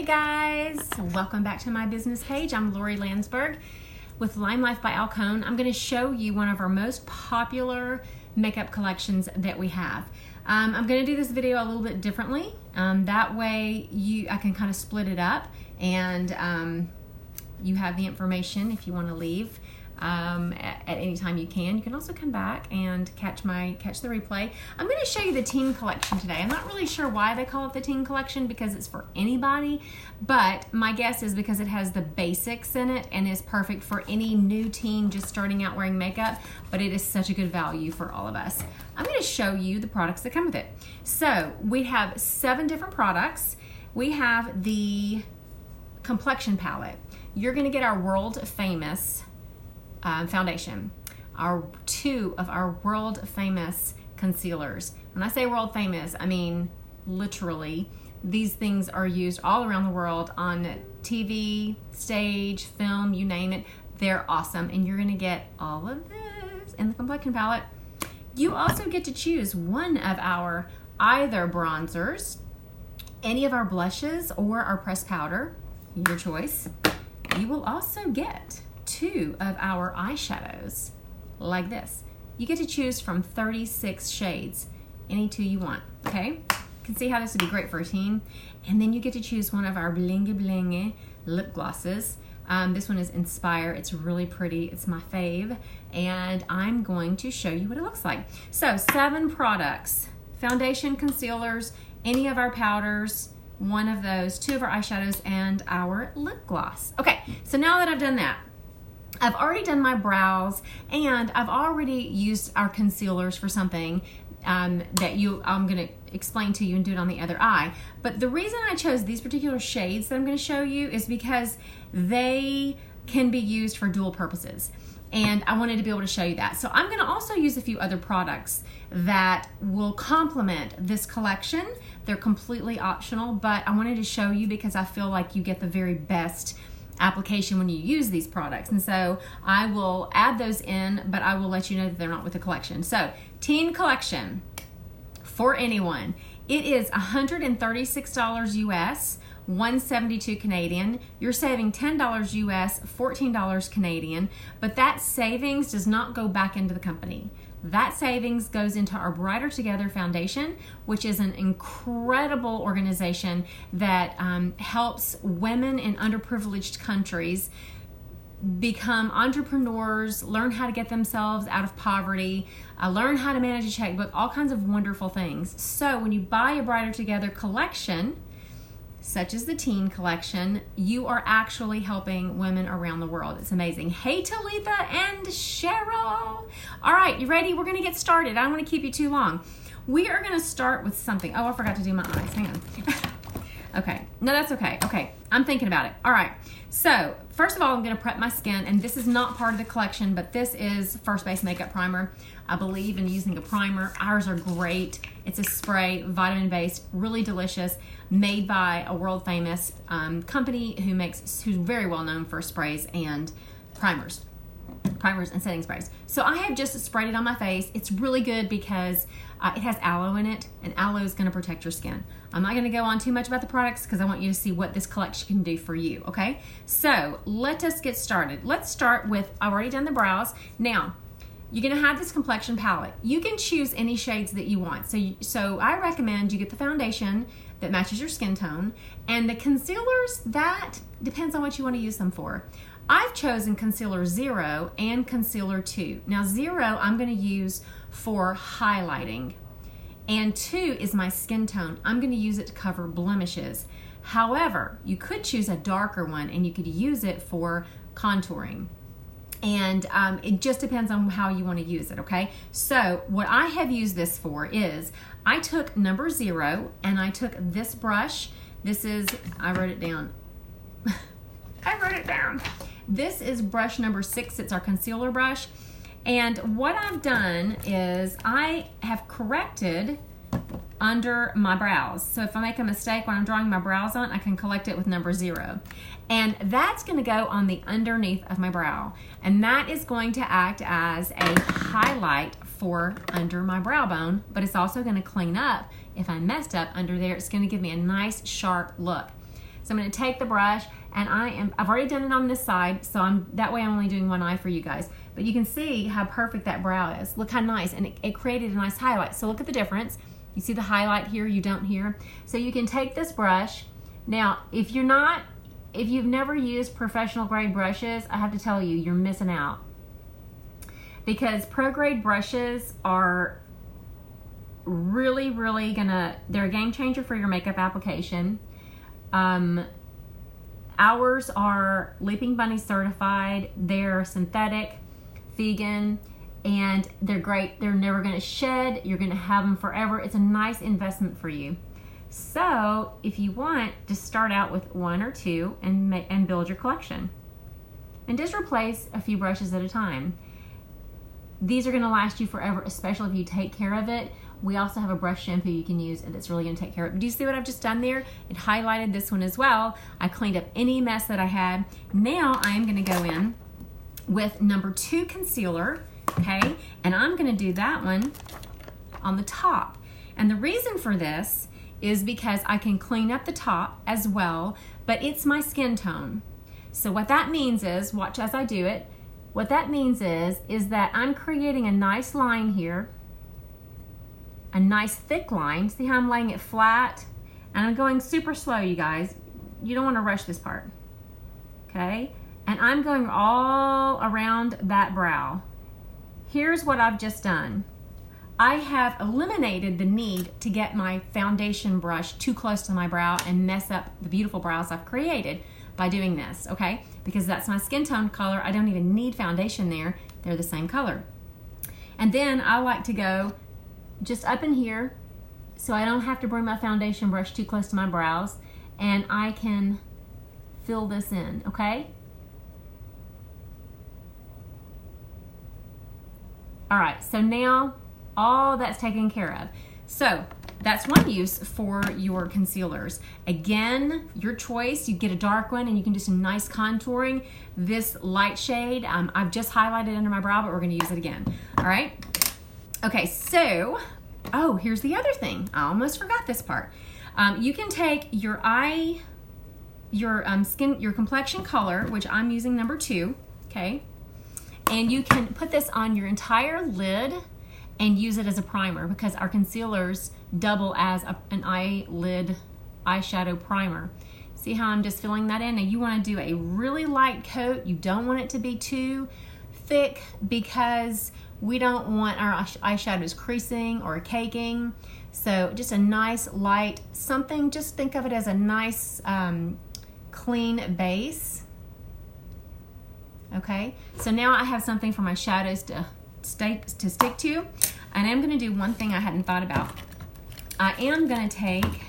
Hey guys, welcome back to my business page. I'm Lori Landsberg with LimeLife by Alcone. I'm going to show you one of our most popular makeup collections that we have. I'm going to do this video a little bit differently. That way I can kind of split it up and you have the information if you want to leave at any time you can. You can also come back and catch the replay. I'm going to show you the teen collection today. I'm not really sure why they call it the teen collection because it's for anybody, but my guess is because it has the basics in it and is perfect for any new teen just starting out wearing makeup, but it is such a good value for all of us. I'm going to show you the products that come with it. So we have 7 different products. We have the complexion palette. You're going to get our world famous foundation, 2 of our world famous concealers. When I say world famous, I mean literally. These things are used all around the world on TV, stage, film, you name it. They're awesome, and you're going to get all of this in the complexion palette. You also get to choose one of our either bronzers, any of our blushes, or our pressed powder, your choice. You will also get 2 of our eyeshadows like this. You get to choose from 36 shades, any 2 you want, okay? You can see how this would be great for a teen. And then you get to choose one of our blingy blingy lip glosses. This one is Inspire. It's really pretty. It's my fave. And I'm going to show you what it looks like. So 7 products, foundation, concealers, any of our powders, one of those, 2 of our eyeshadows, and our lip gloss. Okay, so now that I've done that, I've already done my brows and I've already used our concealers for something that I'm going to explain to you and do it on the other eye. But the reason I chose these particular shades that I'm going to show you is because they can be used for dual purposes. And I wanted to be able to show you that. So I'm going to also use a few other products that will complement this collection. They're completely optional, but I wanted to show you because I feel like you get the very best application when you use these products. And so I will add those in, but I will let you know that they're not with the collection. So teen collection for anyone. It is $136 US, $172 Canadian. You're saving $10 US, $14 Canadian, but that savings does not go back into the company. That savings goes into our Brighter Together Foundation, which is an incredible organization that helps women in underprivileged countries become entrepreneurs, learn how to get themselves out of poverty, learn how to manage a checkbook, all kinds of wonderful things. So when you buy a Brighter Together collection, such as the teen collection, you are actually helping women around the world. It's amazing. Hey, Talitha and Cheryl. All right, you ready? We're going to get started. I don't want to keep you too long. We are going to start with something. Oh, I forgot to do my eyes. Hang on. Okay. No, that's okay. Okay. I'm thinking about it. All right. So, first of all, I'm going to prep my skin, and this is not part of the collection, but this is First Base Makeup Primer. I believe in using a primer. Ours are great. It's a spray, vitamin-based, really delicious, made by a world-famous company who's very well known for sprays and primers and setting sprays. So I have just sprayed it on my face. It's really good because it has aloe in it, and aloe is going to protect your skin. I'm not going to go on too much about the products because I want you to see what this collection can do for you, okay? So let us get started. Let's start with, I've already done the brows. Now, you're going to have this complexion palette. You can choose any shades that you want. So I recommend you get the foundation that matches your skin tone, and the concealers, that depends on what you want to use them for. I've chosen Concealer 0 and Concealer 2. Now 0 I'm going to use for highlighting, and 2 is my skin tone. I'm going to use it to cover blemishes. However, you could choose a darker one and you could use it for contouring. And it just depends on how you want to use it, okay? So what I have used this for is I took number 0 and I took this brush. This is, I wrote it down. I wrote it down. This is brush number 6. It's our concealer brush. And what I've done is I have corrected under my brows. So if I make a mistake when I'm drawing my brows on, I can collect it with number 0. And that's going to go on the underneath of my brow. And that is going to act as a highlight for under my brow bone, but it's also going to clean up if I messed up under there. It's going to give me a nice sharp look. So I'm going to take the brush, and I've already done it on this side, so that way I'm only doing one eye for you guys. But you can see how perfect that brow is. Look how nice, and it created a nice highlight. So look at the difference. You see the highlight here, you don't here. So you can take this brush. Now, if you've never used professional grade brushes, I have to tell you, you're missing out. Because pro grade brushes are really, really they're a game changer for your makeup application. Ours are Leaping Bunny certified. They're synthetic, vegan, and they're great. They're never gonna shed. You're gonna have them forever. It's a nice investment for you. So if you want, just start out with one or two and build your collection. And just replace a few brushes at a time. These are gonna last you forever, especially if you take care of it. We also have a brush shampoo you can use, and it's really gonna take care of it. Do you see what I've just done there? It highlighted this one as well. I cleaned up any mess that I had. Now I am gonna go in with number 2 concealer, okay? And I'm gonna do that one on the top. And the reason for this is because I can clean up the top as well, but it's my skin tone. So what that means is, watch as I do it, what that means is that I'm creating a nice line here, a nice thick line. See how I'm laying it flat? And I'm going super slow, you guys. You don't want to rush this part, okay? And I'm going all around that brow. Here's what I've just done. I have eliminated the need to get my foundation brush too close to my brow and mess up the beautiful brows I've created by doing this, okay? Because that's my skin tone color. I don't even need foundation there. They're the same color. And then I like to go just up in here so I don't have to bring my foundation brush too close to my brows, and I can fill this in, okay? All right, so now all that's taken care of. So that's one use for your concealers. Again, your choice. You get a dark one and you can do some nice contouring. This light shade, I've just highlighted under my brow, but we're gonna use it again. All right? Okay, so, oh, here's the other thing. I almost forgot this part. You can take your your complexion color, which I'm using number 2, okay? And you can put this on your entire lid and use it as a primer, because our concealers double as an eyelid eyeshadow primer. See how I'm just filling that in? And you want to do a really light coat. You don't want it to be too thick, because we don't want our eyeshadows creasing or caking. So just a nice light something. Just think of it as a nice clean base. Okay, so now I have something for my shadows to stick to, and I'm going to do one thing I hadn't thought about. I am going to take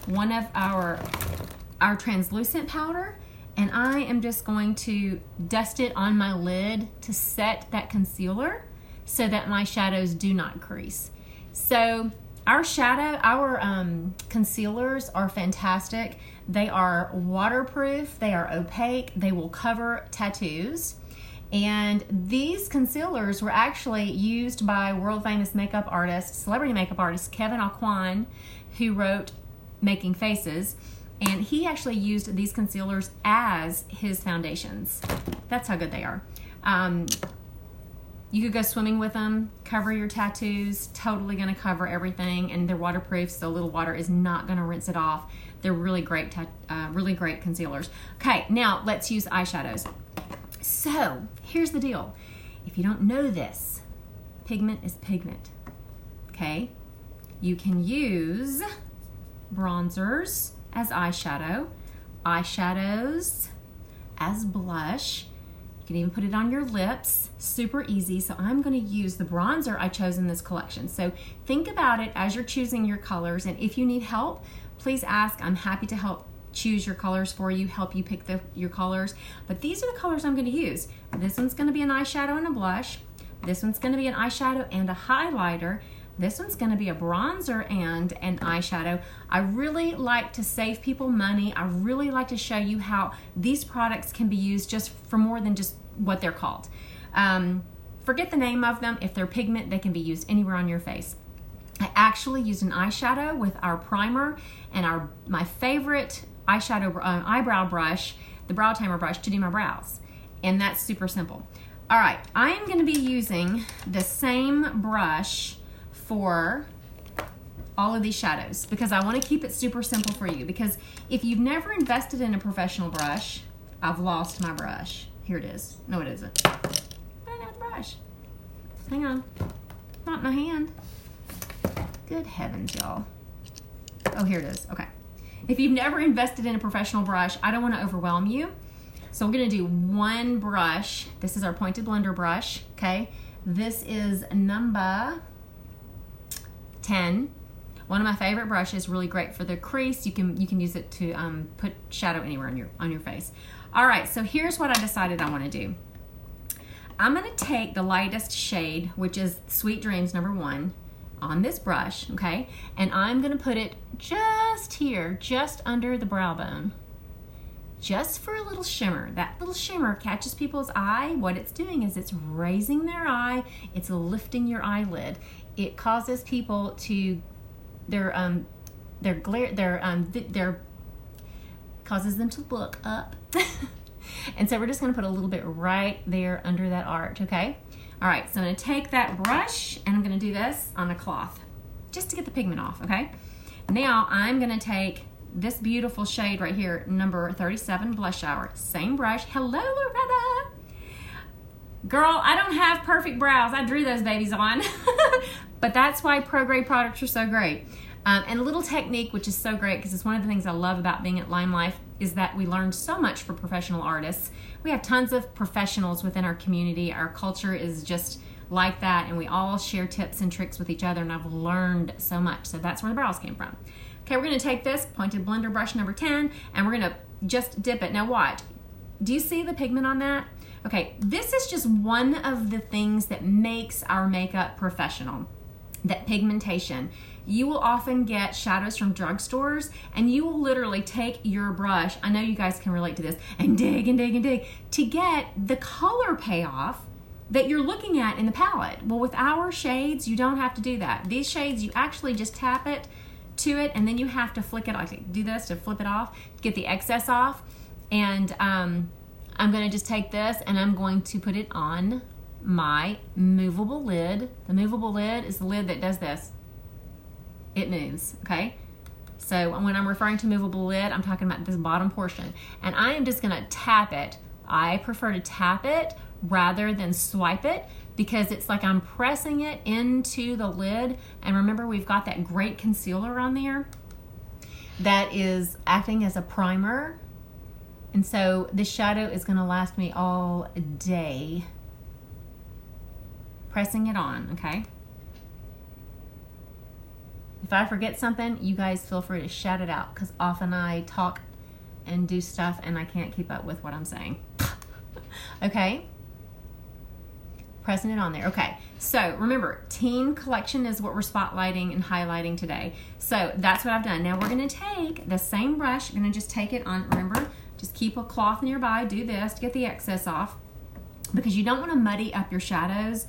one of our translucent powder, and I am just going to dust it on my lid to set that concealer so that my shadows do not crease. So our concealers are fantastic. They are waterproof, they are opaque, they will cover tattoos. And these concealers were actually used by world famous makeup artist, celebrity makeup artist Kevin Aucoin, who wrote Making Faces. And he actually used these concealers as his foundations. That's how good they are. You could go swimming with them, cover your tattoos, totally gonna cover everything, and they're waterproof, so a little water is not gonna rinse it off. They're really great concealers. Okay, now let's use eyeshadows. So, here's the deal. If you don't know this, pigment is pigment, okay? You can use bronzers as eyeshadow, eyeshadows as blush. You can even put it on your lips, super easy. So I'm going to use the bronzer I chose in this collection. So think about it as you're choosing your colors, and if you need help, please ask. I'm happy to help choose your colors for you, help you pick your colors. But these are the colors I'm going to use. This one's going to be an eyeshadow and a blush. This one's going to be an eyeshadow and a highlighter. This one's going to be a bronzer and an eyeshadow. I really like to save people money. I really like to show you how these products can be used just for more than just what they're called. Forget the name of them. If they're pigment, they can be used anywhere on your face. I actually used an eyeshadow with our primer and my favorite eyeshadow eyebrow brush, the brow tamer brush, to do my brows. And that's super simple. All right, I am going to be using the same brush for all of these shadows because I want to keep it super simple for you. Because if you've never invested in a professional brush, I've lost my brush. Here it is. No, it isn't. I don't have the brush. Hang on. Not in my hand. Good heavens, y'all. Oh, here it is. Okay. If you've never invested in a professional brush, I don't want to overwhelm you. So we're going to do one brush. This is our pointed blender brush, okay? This is number 10. One of my favorite brushes, really great for the crease. You can use it to put shadow anywhere on your face. All right, so here's what I decided I want to do. I'm going to take the lightest shade, which is Sweet Dreams number 1, on this brush, okay? And I'm going to put it just here, just under the brow bone. Just for a little shimmer. That little shimmer catches people's eye. What it's doing is it's raising their eye. It's lifting your eyelid. It causes people to causes them to look up. And so we're just going to put a little bit right there under that arch, okay? All right, so I'm going to take that brush and I'm going to do this on a cloth just to get the pigment off, okay? Now I'm going to take this beautiful shade right here, number 37 Blush Hour. Same brush. Hello, Loretta. Girl, I don't have perfect brows. I drew those babies on. But that's why pro-grade products are so great. And a little technique, which is so great because it's one of the things I love about being at LimeLife, is that we learn so much for professional artists. We have tons of professionals within our community. Our culture is just like that, and we all share tips and tricks with each other, and I've learned so much. So that's where the brows came from. Okay, we're going to take this pointed blender brush number 10, and we're going to just dip it. Now watch. Do you see the pigment on that? Okay, this is just one of the things that makes our makeup professional, that pigmentation. You will often get shadows from drugstores, and you will literally take your brush, I know you guys can relate to this, and dig and dig and dig to get the color payoff that you're looking at in the palette. Well, with our shades, you don't have to do that. These shades, you actually just tap it to it, and then you have to flick it off. Do this to flip it off, get the excess off. And I'm going to just take this and I'm going to put it on my movable lid. The movable lid is the lid that does this. It moves, okay? So when I'm referring to movable lid, I'm talking about this bottom portion. And I am just going to tap it. I prefer to tap it rather than swipe it, because it's like I'm pressing it into the lid. And remember, we've got that great concealer on there that is acting as a primer. And so this shadow is going to last me all day. Pressing it on, okay? If I forget something, you guys feel free to shout it out, because often I talk and do stuff and I can't keep up with what I'm saying. Okay? Pressing it on there. Okay, so remember, teen collection is what we're spotlighting and highlighting today. So that's what I've done. Now we're going to take the same brush. We're going to just take it on, remember, just keep a cloth nearby. Do this to get the excess off, because you don't want to muddy up your shadows.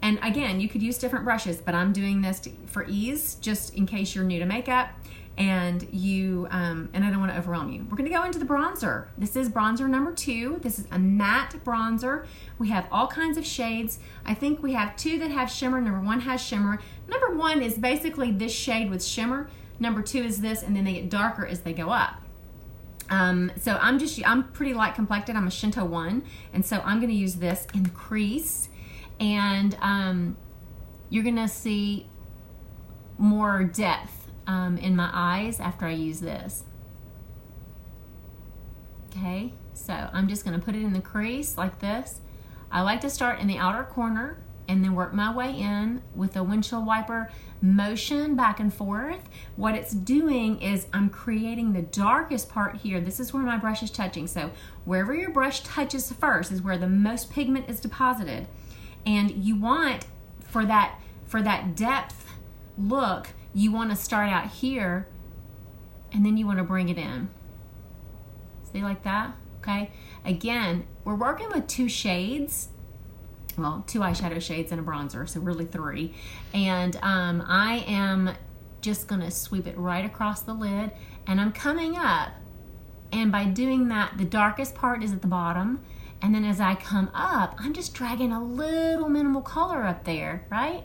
And again, you could use different brushes, but I'm doing this for ease, just in case you're new to makeup and and I don't want to overwhelm you. We're going to go into the bronzer. This is bronzer number 2. This is a matte bronzer. We have all kinds of shades. I think we have 2 that have shimmer. Number 1 has shimmer. Number 1 is basically this shade with shimmer. Number 2 is this, and then they get darker as they go up. So I'm pretty light complected. I'm a Shinto 1, and so I'm going to use this in the crease. And you're going to see more depth in my eyes after I use this. Okay, so I'm just going to put it in the crease like this. I like to start in the outer corner and then work my way in with a windshield wiper motion back and forth. What it's doing is I'm creating the darkest part here. This is where my brush is touching. So wherever your brush touches first is where the most pigment is deposited. And you want, for that depth look, you want to start out here and then you want to bring it in. See, like that? Okay. Again, we're working with 2 shades. well, 2 eyeshadow shades and a bronzer, so really 3. And I am just gonna sweep it right across the lid, and I'm coming up, and by doing that, the darkest part is at the bottom, and then as I come up, I'm just dragging a little minimal color up there, right?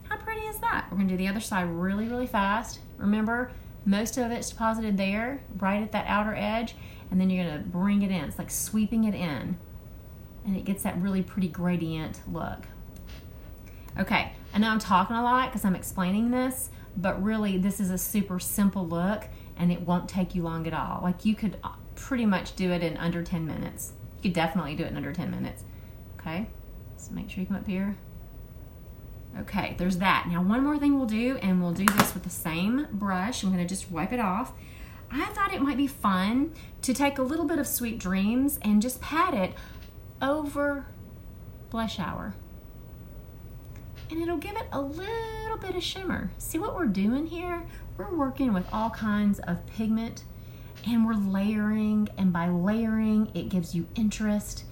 How pretty is that? We're gonna do the other side really, really fast. Remember, most of it's deposited there, right at that outer edge, and then you're gonna bring it in. It's like sweeping it in, and it gets that really pretty gradient look. Okay, I know I'm talking a lot because I'm explaining this, but really this is a super simple look, and it won't take you long at all. Like, you could pretty much do it in under 10 minutes. You could definitely do it in under 10 minutes. Okay, so make sure you come up here. Okay, there's that. Now one more thing we'll do, and we'll do this with the same brush. I'm gonna just wipe it off. I thought it might be fun to take a little bit of Sweet Dreams and just pat it over Blush Hour. And it'll give it a little bit of shimmer. See what we're doing here? We're working with all kinds of pigment, and we're layering, and by layering, it gives you interest,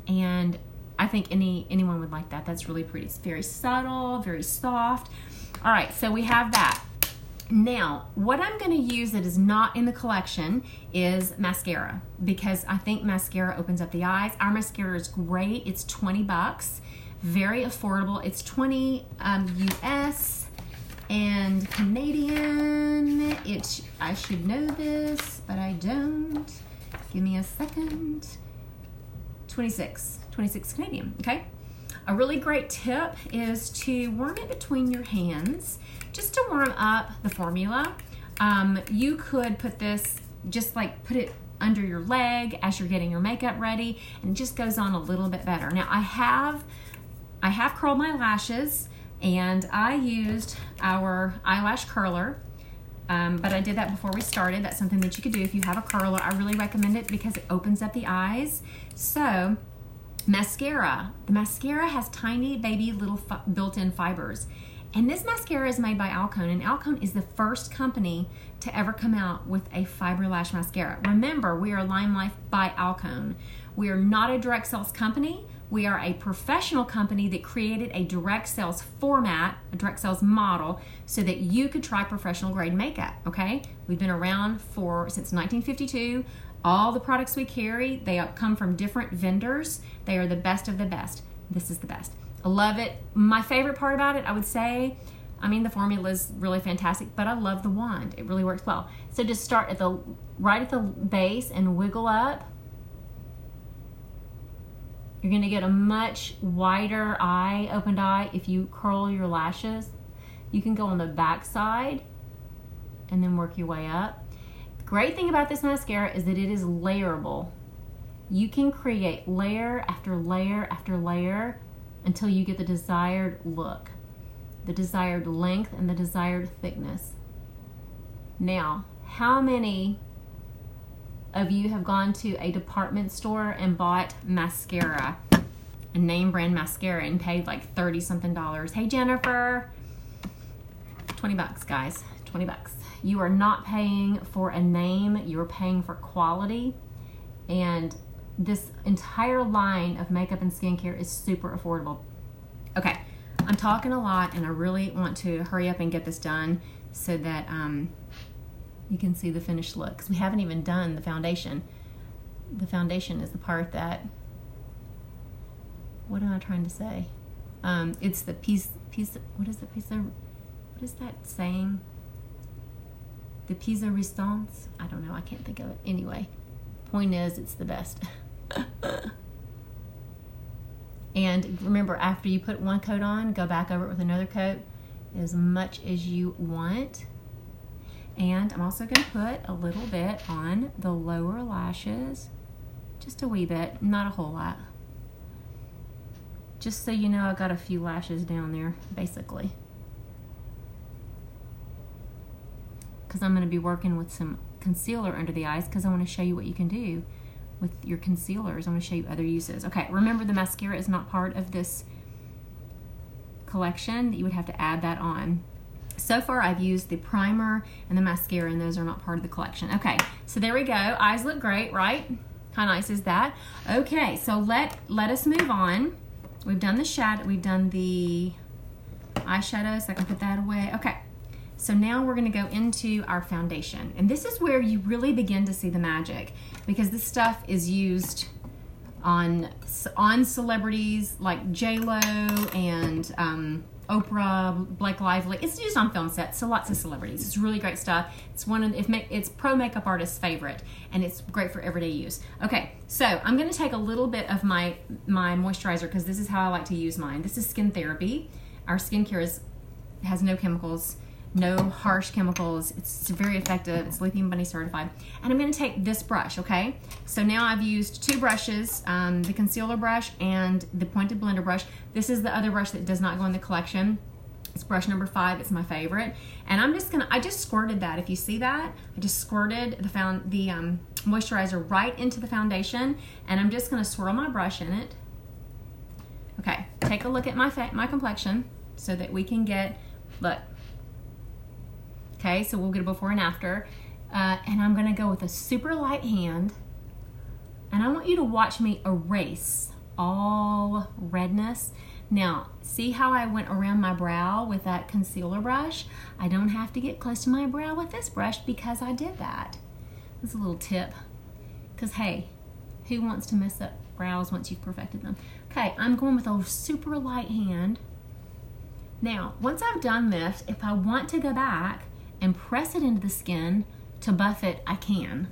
and I think anyone would like that. That's really pretty. It's very subtle, very soft. All right, so we have that. Now, what I'm gonna use that is not in the collection is mascara, because I think mascara opens up the eyes. Our mascara is great. It's 20 bucks, very affordable. It's 20 US and Canadian. I should know this, but I don't. Give me a second. 26 Canadian, okay? A really great tip is to warm it between your hands, just to warm up the formula. You could put this, just like put it under your leg as you're getting your makeup ready, and it just goes on a little bit better. Now I have curled my lashes, and I used our eyelash curler, but I did that before we started. That's something that you could do if you have a curler. I really recommend it because it opens up the eyes. So mascara. The mascara has tiny baby little built-in fibers. And this mascara is made by Alcone, and Alcone is the first company to ever come out with a fiber lash mascara. Remember, we are LimeLife by Alcone. We are not a direct sales company. We are a professional company that created a direct sales format, a direct sales model, so that you could try professional grade makeup, okay? We've been around since 1952. All the products we carry, they come from different vendors. They are the best of the best. This is the best. I love it. My favorite part about it, I would say, I mean, the formula is really fantastic, but I love the wand. It really works well. So just start right at the base and wiggle up. You're gonna get a much wider opened eye if you curl your lashes. You can go on the back side and then work your way up. The great thing about this mascara is that it is layerable. You can create layer after layer after layer until you get the desired look, the desired length, and the desired thickness. Now, how many of you have gone to a department store and bought mascara, a name brand mascara, and paid like $30-something? Hey Jennifer, 20 bucks, guys, 20 bucks. You are not paying for a name, you're paying for quality. And this entire line of makeup and skincare is super affordable. Okay, I'm talking a lot, and I really want to hurry up and get this done so that you can see the finished look, because we haven't even done the foundation. The foundation is the part that, what am I trying to say? It's the piece, what is that saying? The piece de resistance? I don't know, I can't think of it. Anyway, point is, it's the best. And remember, after you put one coat on, go back over it with another coat as much as you want. And I'm also going to put a little bit on the lower lashes, just a wee bit, not a whole lot. Just so you know, I got a few lashes down there, basically. Because I'm going to be working with some concealer under the eyes, because I want to show you what you can do with your concealers. I'm going to show you other uses. Okay, remember the mascara is not part of this collection. You would have to add that on. So far I've used the primer and the mascara, and those are not part of the collection. Okay, so there we go. Eyes look great, right? How nice is that? Okay, so let us move on. we've done the shadow, we've done the eyeshadows. I can put that away. Okay, so now we're going to go into our foundation, and this is where you really begin to see the magic, because this stuff is used on celebrities like J-Lo and Oprah, Blake Lively. It's used on film sets, so lots of celebrities. It's really great stuff. It's it's pro makeup artist's favorite, and it's great for everyday use. Okay, so I'm going to take a little bit of my moisturizer, because this is how I like to use mine. This is Skin Therapy. Our skincare has no chemicals, no harsh chemicals. It's very effective. It's Lithium Bunny certified. And I'm going to take this brush, okay? So now I've used two brushes, the concealer brush and the pointed blender brush. This is the other brush that does not go in the collection. It's brush number 5. It's my favorite. And I just squirted that. If you see that, I just squirted the moisturizer right into the foundation, and I'm just going to swirl my brush in it. Okay, take a look at my complexion so that we can get, look. Okay, so we'll get a before and after. And I'm gonna go with a super light hand, and I want you to watch me erase all redness. Now, see how I went around my brow with that concealer brush? I don't have to get close to my brow with this brush because I did that. That's a little tip, because hey, who wants to mess up brows once you've perfected them? Okay, I'm going with a super light hand. Now, once I've done this, if I want to go back and press it into the skin to buff it, I can.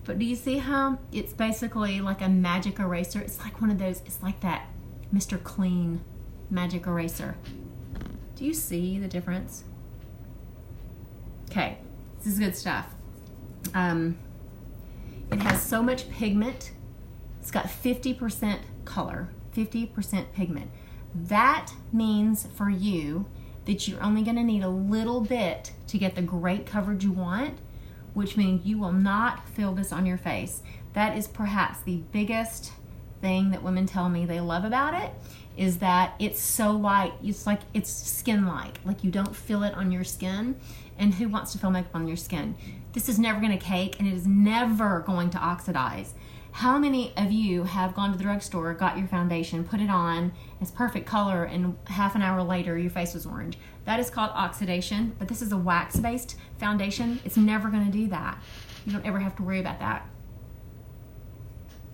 But do you see how it's basically like a magic eraser? It's like one of those, it's like that Mr. Clean magic eraser. Do you see the difference? Okay, this is good stuff. It has so much pigment. It's got 50% color, 50% pigment. That means for you that you're only going to need a little bit to get the great coverage you want, which means you will not feel this on your face. That is perhaps the biggest thing that women tell me they love about it, is that it's so light. It's like it's skin-like, like you don't feel it on your skin. And who wants to feel makeup on your skin? This is never going to cake, and it is never going to oxidize. How many of you have gone to the drugstore, got your foundation, put it on, it's perfect color, and half an hour later your face was orange? That is called oxidation, but this is a wax-based foundation. It's never going to do that. You don't ever have to worry about that.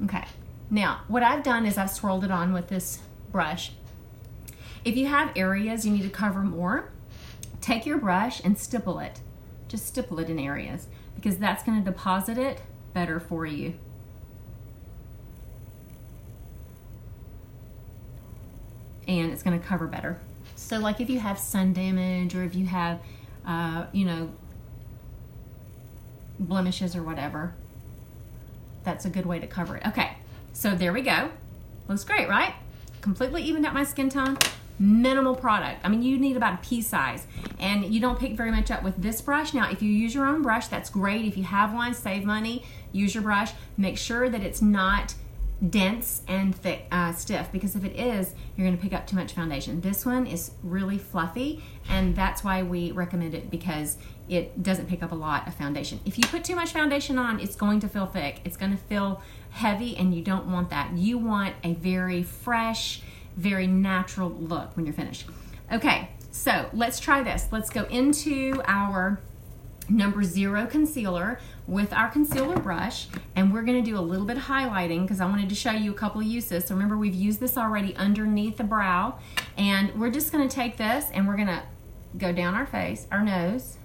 Okay, now what I've done is I've swirled it on with this brush. If you have areas you need to cover more, take your brush and stipple it. Just stipple it in areas, because that's going to deposit it better for you. And it's going to cover better. So like if you have sun damage, or if you have, blemishes or whatever, that's a good way to cover it. Okay, so there we go. Looks great, right? Completely evened out my skin tone. Minimal product. I mean, you need about a pea size, and you don't pick very much up with this brush. Now, if you use your own brush, that's great. If you have one, save money, use your brush. Make sure that it's not dense and thick, stiff, because if it is, you're going to pick up too much foundation. This one is really fluffy, and that's why we recommend it, because it doesn't pick up a lot of foundation. If you put too much foundation on, it's going to feel thick. It's going to feel heavy, and you don't want that. You want a very fresh, very natural look when you're finished. Okay, so let's try this. Let's go into our number 0 concealer with our concealer brush, and we're going to do a little bit of highlighting because I wanted to show you a couple of uses. So remember, we've used this already underneath the brow, and we're just going to take this and we're going to go down our face, our nose.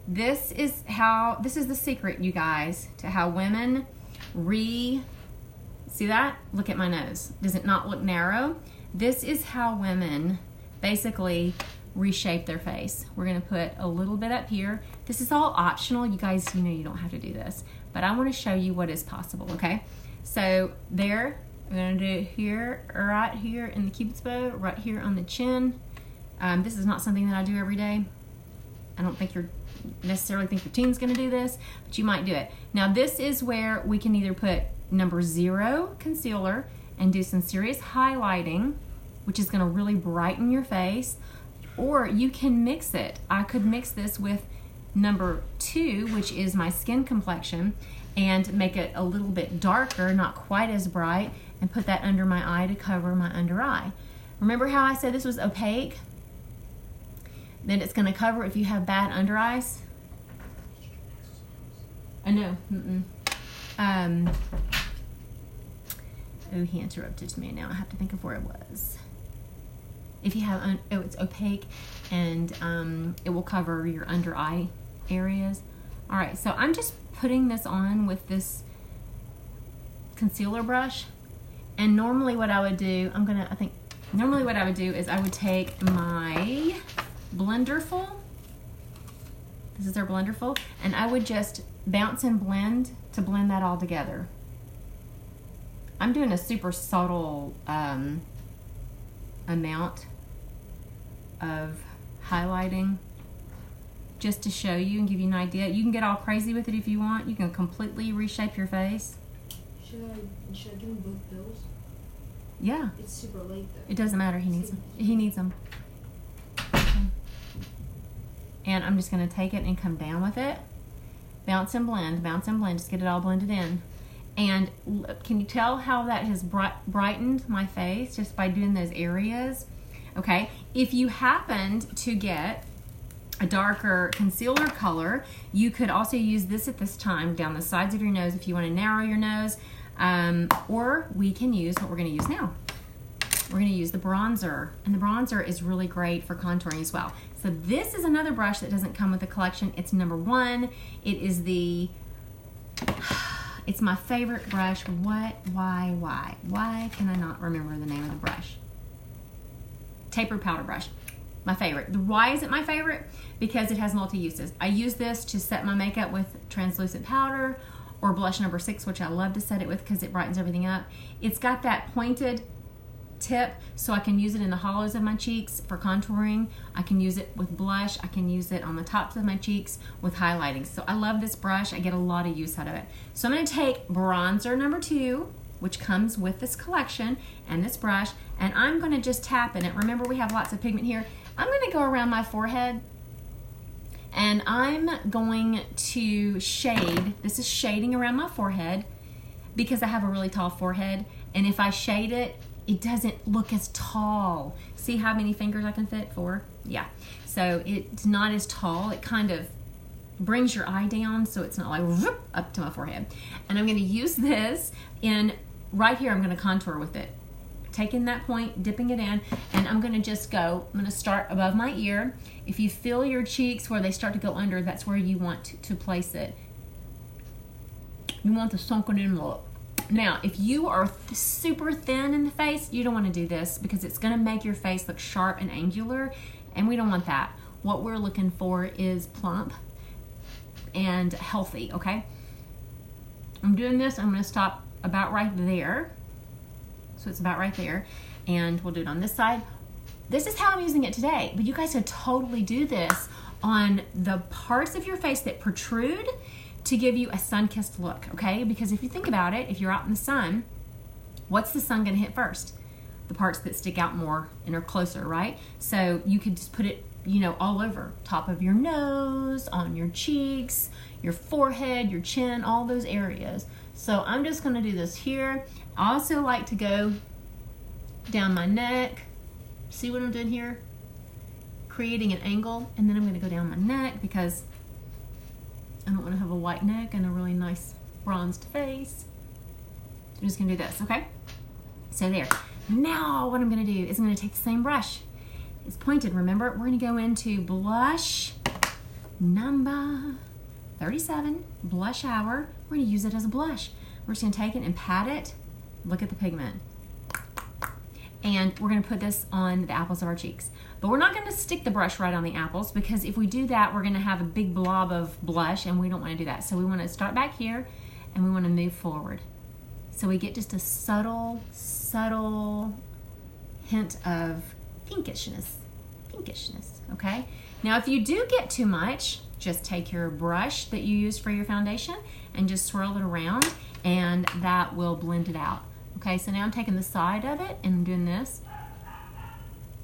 This is the secret, you guys, to how women see that? Look at my nose. Does it not look narrow? This is how women basically reshape their face. We're going to put a little bit up here. This is all optional. You guys, you don't have to do this, but I want to show you what is possible, okay? So there, we're going to do here, right here in the cupid's bow, right here on the chin. This is not something that I do every day. I don't think necessarily think your team's going to do this, but you might do it. Now this is where we can either put number 0 concealer and do some serious highlighting, which is going to really brighten your face, or you can mix it. I could mix this with number 2, which is my skin complexion, and make it a little bit darker, not quite as bright, and put that under my eye to cover my under eye. Remember how I said this was opaque? Then it's going to cover if you have bad under eyes. I know. Oh, he interrupted me. Now I have to think of where it was. If you have, it's opaque, and it will cover your under eye areas. All right, so I'm just putting this on with this concealer brush. And normally what I would do, normally what I would do is I would take my Blenderful. This is our Blenderful, and I would just bounce and blend to blend that all together. I'm doing a super subtle amount of highlighting just to show you and give you an idea. You can get all crazy with it if you want. You can completely reshape your face. Should I give him both pills? Yeah. It's super late though. It doesn't matter. He needs them. He needs them. Okay. And I'm just going to take it and come down with it. Bounce and blend. Bounce and blend. Just get it all blended in. And can you tell how that has brightened my face just by doing those areas? Okay. If you happened to get a darker concealer color, you could also use this at this time down the sides of your nose if you want to narrow your nose. Or we can use what we're going to use now. We're going to use the bronzer, and the bronzer is really great for contouring as well. So this is another brush that doesn't come with the collection. It's number 1. It is it's my favorite brush. Why can I not remember the name of the brush? Tapered powder brush. My favorite. Why is it my favorite? Because it has multi-uses. I use this to set my makeup with translucent powder or blush number 6, which I love to set it with because it brightens everything up. It's got that pointed tip, so I can use it in the hollows of my cheeks for contouring. I can use it with blush. I can use it on the tops of my cheeks with highlighting. So I love this brush. I get a lot of use out of it. So I'm going to take bronzer number 2, which comes with this collection, and this brush, and I'm going to just tap in it. Remember, we have lots of pigment here. I'm going to go around my forehead, and I'm going to shade. This is shading around my forehead because I have a really tall forehead, and if I shade it, it doesn't look as tall. See how many fingers I can fit? 4? Yeah. So it's not as tall. It kind of brings your eye down so it's not like whoop, up to my forehead. And I'm going to use this in right here. I'm going to contour with it. Taking that point, dipping it in, and I'm going to just go. I'm going to start above my ear. If you feel your cheeks where they start to go under, that's where you want to place it. You want the sunken in look. Now, if you are super thin in the face, you don't want to do this because it's going to make your face look sharp and angular, and we don't want that. What we're looking for is plump and healthy, okay? I'm doing this. I'm going to stop about right there. So it's about right there, and we'll do it on this side. This is how I'm using it today, but you guys could totally do this on the parts of your face that protrude to give you a sun-kissed look, okay? Because if you think about it, if you're out in the sun, what's the sun gonna hit first? The parts that stick out more and are closer, right? So you could just put it, you know, all over, top of your nose, on your cheeks, your forehead, your chin, all those areas. So I'm just gonna do this here. I also like to go down my neck. See what I'm doing here? Creating an angle, and then I'm gonna go down my neck because I don't want to have a white neck and a really nice bronzed face. So I'm just going to do this, okay? So there. Now what I'm going to do is I'm going to take the same brush. It's pointed, remember? We're going to go into blush number 37, Blush Hour. We're going to use it as a blush. We're just going to take it and pat it. Look at the pigment. And we're going to put this on the apples of our cheeks. But we're not going to stick the brush right on the apples because if we do that, we're going to have a big blob of blush, and we don't want to do that. So we want to start back here, and we want to move forward. So we get just a subtle hint of pinkishness, okay? Now, if you do get too much, just take your brush that you use for your foundation and just swirl it around, and that will blend it out. Okay, so now I'm taking the side of it and I'm doing this.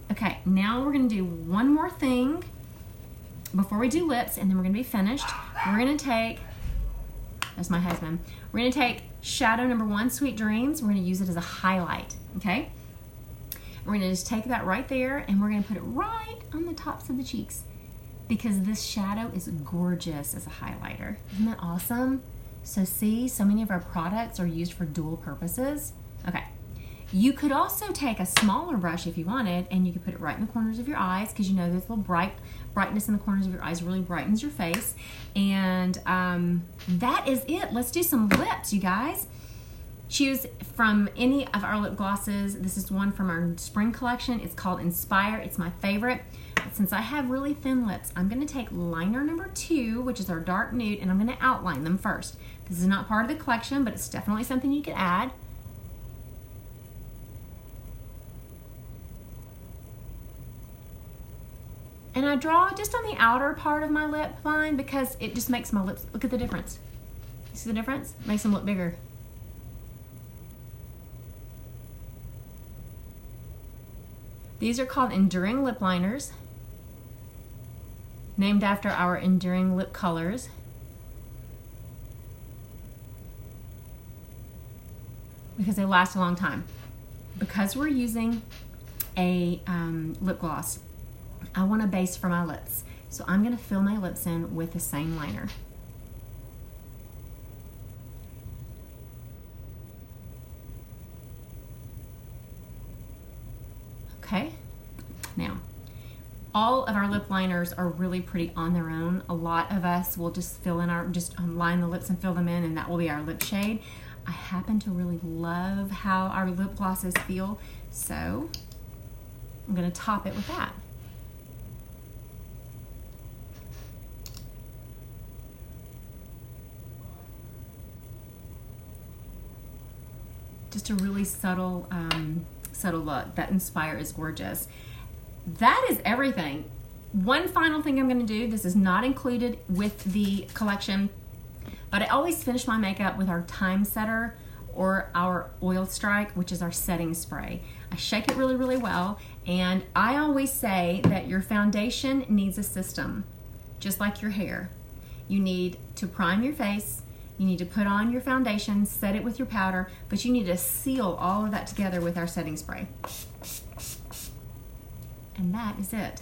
Okay, now we're gonna do one more thing before we do lips, and then we're gonna be finished. We're gonna take That's my husband. We're going to take shadow number 1, Sweet Dreams. We're going to use it as a highlight, okay? We're going to just take that right there, and we're going to put it right on the tops of the cheeks because this shadow is gorgeous as a highlighter. Isn't that awesome? So see, so many of our products are used for dual purposes. Okay. You could also take a smaller brush if you wanted, and you could put it right in the corners of your eyes because you know there's a little brightness in the corners of your eyes really brightens your face. And that is it. Let's do some lips, you guys. Choose from any of our lip glosses. This is one from our spring collection. It's called Inspire. It's my favorite. But since I have really thin lips, I'm going to take liner number 2, which is our dark nude, and I'm going to outline them first. This is not part of the collection, but it's definitely something you could add. And I draw just on the outer part of my lip line because it just makes my lips, look at the difference. You see the difference? Makes them look bigger. These are called Enduring Lip Liners, named after our enduring lip colors. Because they last a long time. Because we're using a lip gloss, I want a base for my lips. So I'm going to fill my lips in with the same liner. Okay, now all of our lip liners are really pretty on their own. A lot of us will just fill in our, just line the lips and fill them in, and that will be our lip shade. I happen to really love how our lip glosses feel, so I'm going to top it with that. Just a really subtle look. That Inspire is gorgeous. That is everything. One final thing I'm going to do, this is not included with the collection, but I always finish my makeup with our Time Setter or our Oil Strike, which is our setting spray. I shake it really, really well, and I always say that your foundation needs a system, just like your hair. You need to prime your face, you need to put on your foundation, set it with your powder, but you need to seal all of that together with our setting spray. And that is it.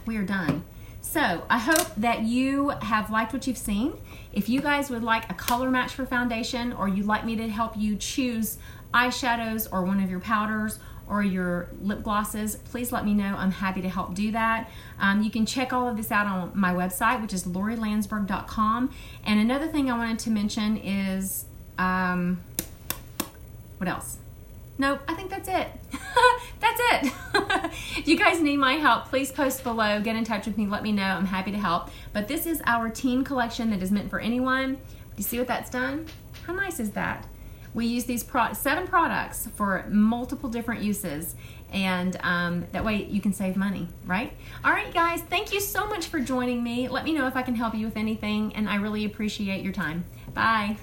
We are done. So I hope that you have liked what you've seen. If you guys would like a color match for foundation, or you'd like me to help you choose eyeshadows or one of your powders or your lip glosses, please let me know. I'm happy to help do that. You can check all of this out on my website, which is LoriLandsberg.com. And another thing I wanted to mention is, what else? Nope, I think that's it. That's it. If you guys need my help, please post below, get in touch with me, let me know. I'm happy to help. But this is our teen collection that is meant for anyone. Do you see what that's done? How nice is that? We use these 7 products for multiple different uses, and that way you can save money, right? All right, guys, thank you so much for joining me. Let me know if I can help you with anything, and I really appreciate your time. Bye.